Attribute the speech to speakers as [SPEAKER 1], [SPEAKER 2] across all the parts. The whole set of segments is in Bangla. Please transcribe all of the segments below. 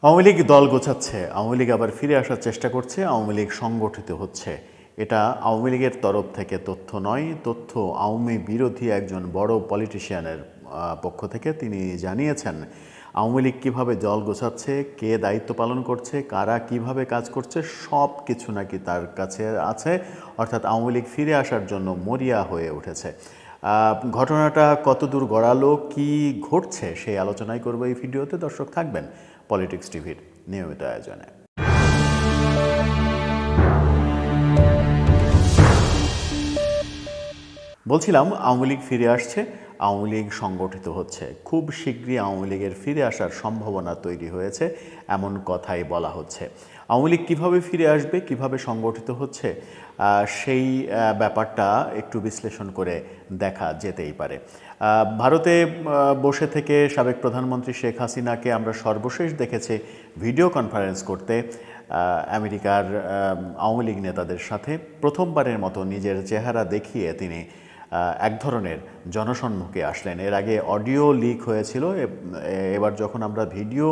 [SPEAKER 1] আওয়ামী লীগ দল গোছাচ্ছে, আওয়ামী লীগ আবার ফিরে আসার চেষ্টা করছে, আওয়ামী লীগ সংগঠিত হচ্ছে। এটা আওয়ামী লীগের তরফ থেকে তথ্য নয়, তথ্য আওয়ামী বিরোধী একজন বড় পলিটিশিয়ানের পক্ষ থেকে তিনি জানিয়েছেন আওয়ামী লীগ কীভাবে দল গোছাচ্ছে, কে দায়িত্ব পালন করছে, কারা কিভাবে কাজ করছে, সব কিছু নাকি তার কাছে আছে। অর্থাৎ আওয়ামী লীগ ফিরে আসার জন্য মরিয়া হয়ে উঠেছে। ঘটনাটা কতদূর গড়ালো, কি ঘটছে সেই আলোচনাই করবো এই ভিডিওতে। দর্শক থাকবেন পলিটিক্স টিভির নিয়মিত আয়োজনে। বলছিলাম আওয়ামী লীগ ফিরে আসছে, আওয়ামী লীগ সংগঠিত হচ্ছে, খুব শীঘ্রই আওয়ামী লীগের ফিরে আসার সম্ভাবনা তৈরি হয়েছে এমন কথাই বলা হচ্ছে। আওয়ামী লীগ কীভাবে ফিরে আসবে, কিভাবে সংগঠিত হচ্ছে, সেই ব্যাপারটা একটু বিশ্লেষণ করে দেখা যেতেই পারে। ভারতে বসে থেকে সাবেক প্রধানমন্ত্রী শেখ হাসিনাকে আমরা সর্বশেষ দেখেছি ভিডিও কনফারেন্স করতে আমেরিকার আওয়ামী লীগ নেতাদের সাথে। প্রথমবারের মতো নিজের চেহারা দেখিয়ে তিনি এক ধরনের জনসম্মুখে আসলেন। এর আগে অডিও লিক হয়েছিল, এবার যখন আমরা ভিডিও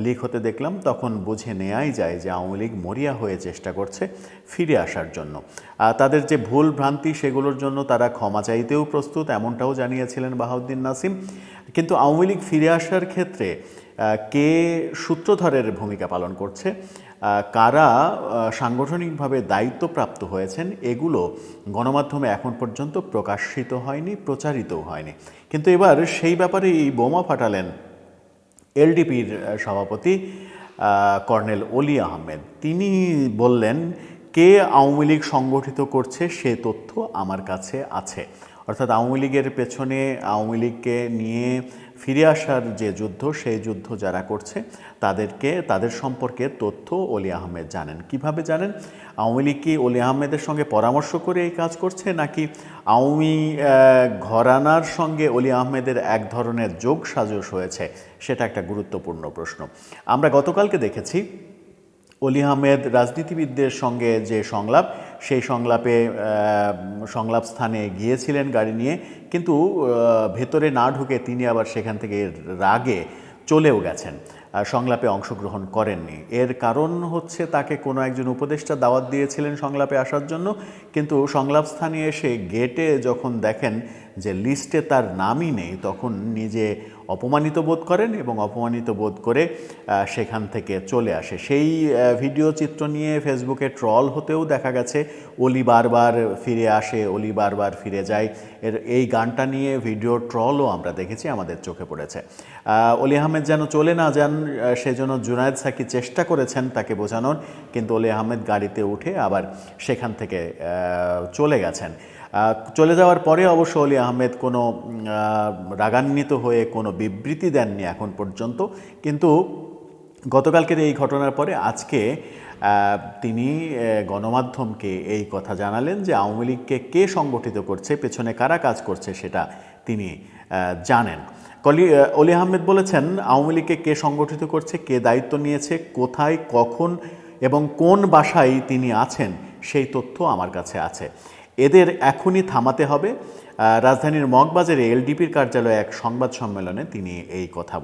[SPEAKER 1] লিক হতে দেখলাম তখন বুঝে নেওয়াই যায় যে আওয়ামী লীগ মরিয়া হয়ে চেষ্টা করছে ফিরে আসার জন্য। তাদের যে ভুল ভ্রান্তি সেগুলোর জন্য তারা ক্ষমা চাইতেও প্রস্তুত, এমনটাও জানিয়েছিলেন বাহাউদ্দিন নাসিম। কিন্তু আওয়ামী লীগ ফিরে আসার ক্ষেত্রে কে সূত্রধরের ভূমিকা পালন করছে, কারা সাংগঠনিকভাবে দায়িত্বপ্রাপ্ত হয়েছেন, এগুলো গণমাধ্যমে এখন পর্যন্ত প্রকাশিত হয়নি, প্রচারিতও হয়নি। কিন্তু এবার সেই ব্যাপারেই বোমা ফাটালেন এলডিপির সভাপতি কর্নেল অলি আহমেদ। তিনি বললেন, কে আওয়ামী লীগ সংগঠিত করছে সে তথ্য আমার কাছে আছে। অর্থাৎ আওয়ামী লীগের পেছনে আওয়ামী লীগকে নিয়ে ফিরে আসার যে যুদ্ধ, সেই যুদ্ধ যারা করছে তাদের সম্পর্কে তথ্য অলি আহমেদ জানেন। কিভাবে জানেন? আওয়ামী লীগ কি অলি আহমেদের সঙ্গে পরামর্শ করে এই কাজ করছে, নাকি আওয়ামী ঘরানার সঙ্গে অলি আহমেদের এক ধরনের যোগ সাজস হয়েছে? সেটা একটা গুরুত্বপূর্ণ প্রশ্ন। আমরা গতকালকে দেখেছি অলি আহমেদ রাজনীতিবিদদের সঙ্গে যে সংলাপ, সেই সংলাপ স্থানে গিয়েছিলেন গাড়ি নিয়ে, কিন্তু ভেতরে না ঢুকে তিনি আবার সেখান থেকে রাগে চলেও গেছেন, সংলাপে অংশগ্রহণ করেননি। এর কারণ হচ্ছে তাকে কোনো একজন উপদেষ্টা দাওয়াত দিয়েছিলেন সংলাপে আসার জন্য, কিন্তু সংলাপ স্থানে এসে গেটে যখন দেখেন যে লিস্টে তার নামই নেই, তখন নিজে অপমানিত বোধ করেন এবং অপমানিত বোধ করে সেখান থেকে চলে আসে। সেই ভিডিও চিত্র নিয়ে ফেসবুকে ট্রল হতেও দেখা গেছে, অলি বারবার ফিরে আসে, অলি বারবার ফিরে যায়, এই গানটা নিয়ে ভিডিও ট্রলও আমরা দেখেছি, আমাদের চোখে পড়েছে। অলি আহমেদ যেন চলে না যান সেজন্য জুনায়েদ সাকি চেষ্টা করেছেন তাকে বোঝানোর, কিন্তু অলি আহমেদ গাড়িতে উঠে আবার সেখান থেকে চলে গেছেন। চলে যাওয়ার পরে অবশ্য অলি আহমেদ কোনো রাগান্বিত হয়ে কোনো বিবৃতি দেননি এখন পর্যন্ত। কিন্তু গতকালকের এই ঘটনার পরে আজকে তিনি গণমাধ্যমকে এই কথা জানালেন যে আওয়ামী লীগকে কে সংগঠিত করছে, পেছনে কারা কাজ করছে সেটা তিনি জানেন। অলি আহমেদ বলেছেন, আওয়ামী লীগকে কে সংগঠিত করছে, কে দায়িত্ব নিয়েছে, কোথায়, কখন এবং কোন বাসায় তিনি আছেন, সেই তথ্য আমার কাছে আছে। এদের এখনই থামাতে হবে। রাজধানীর মগবাজারে এলডিপির কার্যালয়ে এক সংবাদ সম্মেলনে তিনি এই কথা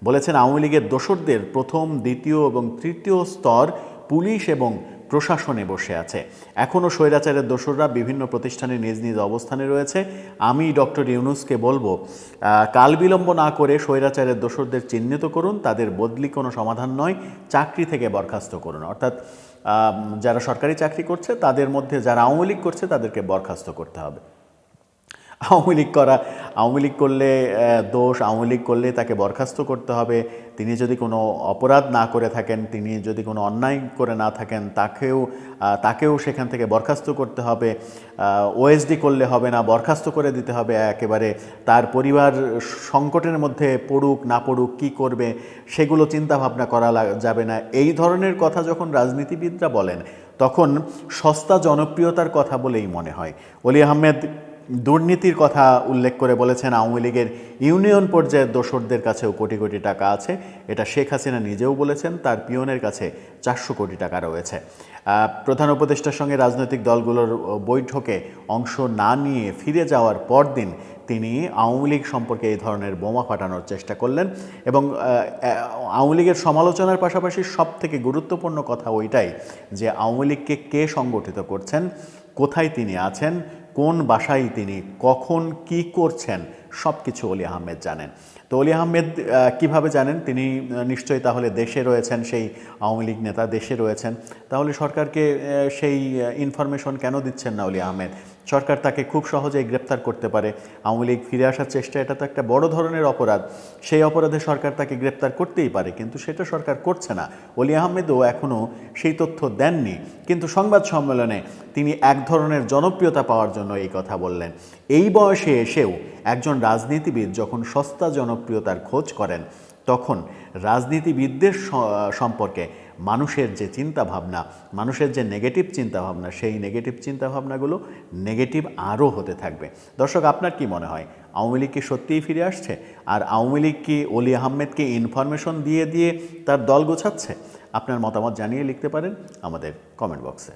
[SPEAKER 1] বলেছেন আওয়ামী লীগের দোসরদের প্রথম, দ্বিতীয় এবং তৃতীয় স্তর পুলিশ এবং প্রশাসনে বসে আছে। এখনও স্বৈরাচারের দোসররা বিভিন্ন প্রতিষ্ঠানে নিজ নিজ অবস্থানে রয়েছে। আমি ডক্টর ইউনূসকে বলবো, কাল বিলম্ব না করে স্বৈরাচারের দোসরদের চিহ্নিত করুন, তাদের বদলি কোনো সমাধান নয়, চাকরি থেকে বরখাস্ত করুন। অর্থাৎ যারা সরকারি চাকরি করছে তাদের মধ্যে যারা আওয়ামী লীগ করছে তাদেরকে বরখাস্ত করতে হবে। আওয়ামী লীগ করলে দোষ, আওয়ামী লীগ করলে তাকে বরখাস্ত করতে হবে। তিনি যদি কোনো অপরাধ না করে থাকেন, তিনি যদি কোনো অন্যায় করে না থাকেন, তাকেও সেখান থেকে বরখাস্ত করতে হবে। ওএসডি করলে হবে না, বরখাস্ত করে দিতে হবে একেবারে। তার পরিবার সংকটের মধ্যে পড়ুক না পড়ুক, কী করবে সেগুলো চিন্তা ভাবনা করা যাবে না। এই ধরনের কথা যখন রাজনীতিবিদরা বলেন তখন সস্তা জনপ্রিয়তার কথা বলেই মনে হয়। অলি আহমেদ দুর্নীতির কথা উল্লেখ করে বলেছেন আওয়ামী লীগের ইউনিয়ন পর্যায়ের দোসরদের কাছেও কোটি কোটি টাকা আছে। এটা শেখ হাসিনা নিজেও বলেছেন, তার পিয়নের কাছে 400 কোটি টাকা রয়েছে। প্রধান উপদেষ্টার সঙ্গে রাজনৈতিক দলগুলোর বৈঠকে অংশ না নিয়ে ফিরে যাওয়ার পরদিন তিনি আওয়ামী লীগ সম্পর্কে এই ধরনের বোমা ফাটানোর চেষ্টা করলেন এবং আওয়ামী লীগের সমালোচনার পাশাপাশি সবথেকে গুরুত্বপূর্ণ কথা ওইটাই যে আওয়ামী লীগকে কে সংগঠিত করছেন, কোথায় তিনি আছেন, কোন বাসায় তিনি কখন কি করছেন সব কিছু অলি আহমেদ জানেন। তো অলি আহমেদ কিভাবে জানেন? তিনি নিশ্চয়ই তাহলে দেশে রয়েছেন, সেই আওয়ামী লীগ নেতা দেশে রয়েছেন। তাহলে সরকারকে সেই ইনফরমেশন কেন দিচ্ছেন না অলি আহমেদ? সরকার তাকে খুব সহজেই গ্রেপ্তার করতে পারে। আওয়ামী লীগ ফিরে আসার চেষ্টা, এটা তো একটা বড় ধরনের অপরাধ। সেই অপরাধে সরকার তাকে গ্রেপ্তার করতেই পারে, কিন্তু সেটা সরকার করছে না। অলি আহমেদও এখনও সেই তথ্য দেননি, কিন্তু সংবাদ সম্মেলনে তিনি এক ধরনের জনপ্রিয়তা পাওয়ার জন্য এই কথা বললেন। এই বয়সে এসেও একজন রাজনীতিবিদ যখন সস্তা জনপ্রিয়তার খোঁজ করেন, তখন রাজনীতিবিদদের সম্পর্কে মানুষের যে চিন্তাভাবনা, মানুষের যে নেগেটিভ চিন্তাভাবনা, সেই নেগেটিভ চিন্তাভাবনাগুলো নেগেটিভ আরও হতে থাকবে। দর্শক, আপনার কি মনে হয়, আওয়ামী লীগ কি সত্যিই ফিরে আসছে? আর আওয়ামী লীগ কি অলি আহমেদকে ইনফরমেশন দিয়ে দিয়ে তার দল গোছাচ্ছে? আপনার মতামত জানিয়ে লিখতে পারেন আমাদের কমেন্ট বক্সে।